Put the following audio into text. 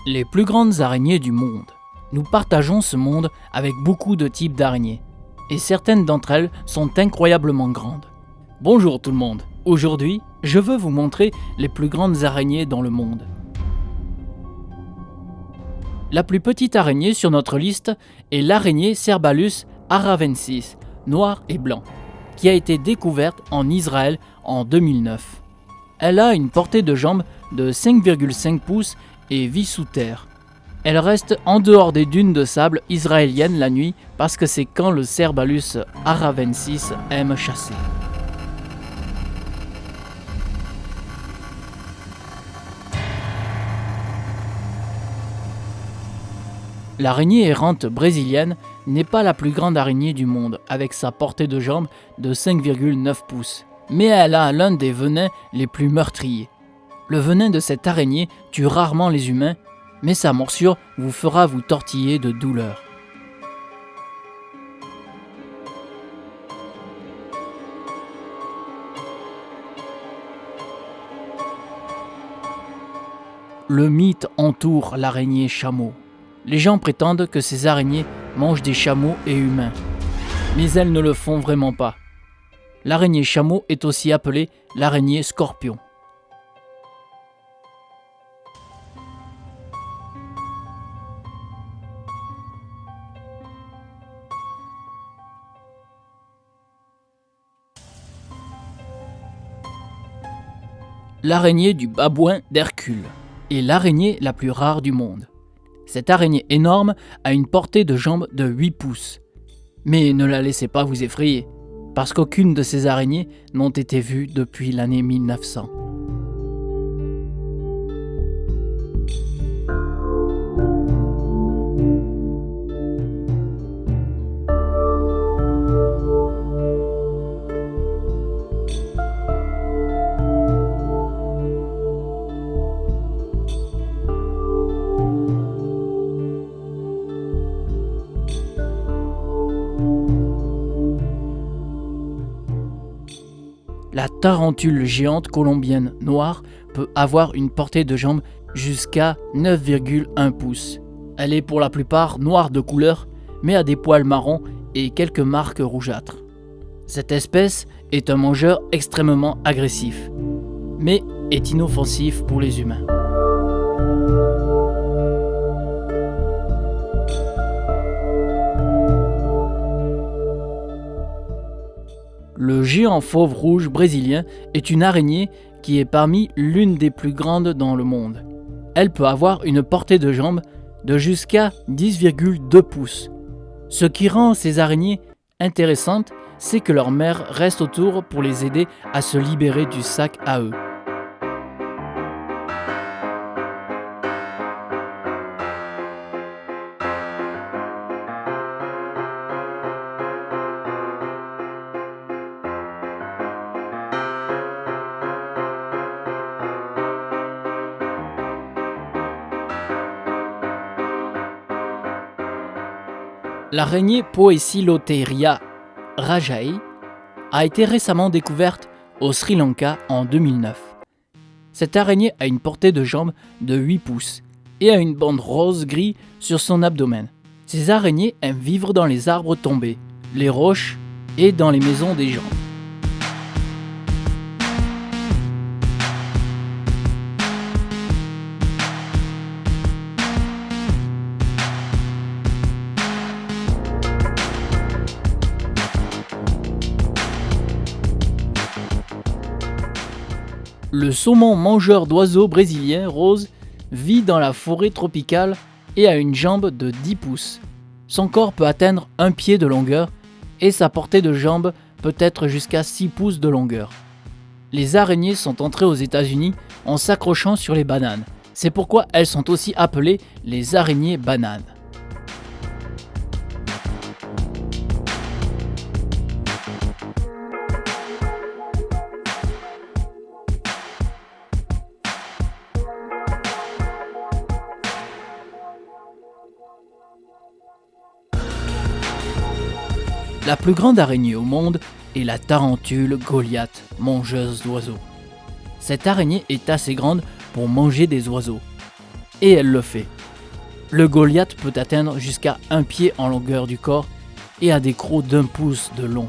Les plus grandes araignées du monde. Nous partageons ce monde avec beaucoup de types d'araignées. Et certaines d'entre elles sont incroyablement grandes. Bonjour tout le monde. Aujourd'hui, je veux vous montrer les plus grandes araignées dans le monde. La plus petite araignée sur notre liste est l'araignée Cerbalus aravensis, noir et blanc, qui a été découverte en Israël en 2009. Elle a une portée de jambes de 5,5 pouces et vit sous terre. Elle reste en dehors des dunes de sable israéliennes la nuit parce que c'est quand le Cerbalus aravensis aime chasser. L'araignée errante brésilienne n'est pas la plus grande araignée du monde avec sa portée de jambes de 5,9 pouces, mais elle a l'un des venins les plus meurtriers. Le venin de cette araignée tue rarement les humains, mais sa morsure vous fera vous tortiller de douleur. Le mythe entoure l'araignée chameau. Les gens prétendent que ces araignées mangent des chameaux et humains, mais elles ne le font vraiment pas. L'araignée chameau est aussi appelée l'araignée scorpion. L'araignée du babouin d'Hercule est l'araignée la plus rare du monde. Cette araignée énorme a une portée de jambes de 8 pouces. Mais ne la laissez pas vous effrayer, parce qu'aucune de ces araignées n'ont été vues depuis l'année 1900. La tarentule géante colombienne noire peut avoir une portée de jambes jusqu'à 9,1 pouces. Elle est pour la plupart noire de couleur, mais a des poils marrons et quelques marques rougeâtres. Cette espèce est un mangeur extrêmement agressif, mais est inoffensif pour les humains. Le géant fauve rouge brésilien est une araignée qui est parmi l'une des plus grandes dans le monde. Elle peut avoir une portée de jambes de jusqu'à 10,2 pouces. Ce qui rend ces araignées intéressantes, c'est que leur mère reste autour pour les aider à se libérer du sac à œufs. L'araignée Poecilotheria rajaei a été récemment découverte au Sri Lanka en 2009. Cette araignée a une portée de jambes de 8 pouces et a une bande rose-gris sur son abdomen. Ces araignées aiment vivre dans les arbres tombés, les roches et dans les maisons des gens. Le saumon mangeur d'oiseaux brésilien rose vit dans la forêt tropicale et a une jambe de 10 pouces. Son corps peut atteindre 1 pied de longueur et sa portée de jambes peut être jusqu'à 6 pouces de longueur. Les araignées sont entrées aux États-Unis en s'accrochant sur les bananes. C'est pourquoi elles sont aussi appelées les araignées bananes. La plus grande araignée au monde est la tarentule Goliath, mangeuse d'oiseaux. Cette araignée est assez grande pour manger des oiseaux. Et elle le fait. Le Goliath peut atteindre jusqu'à 1 pied en longueur du corps et a des crocs d'1 pouce de long.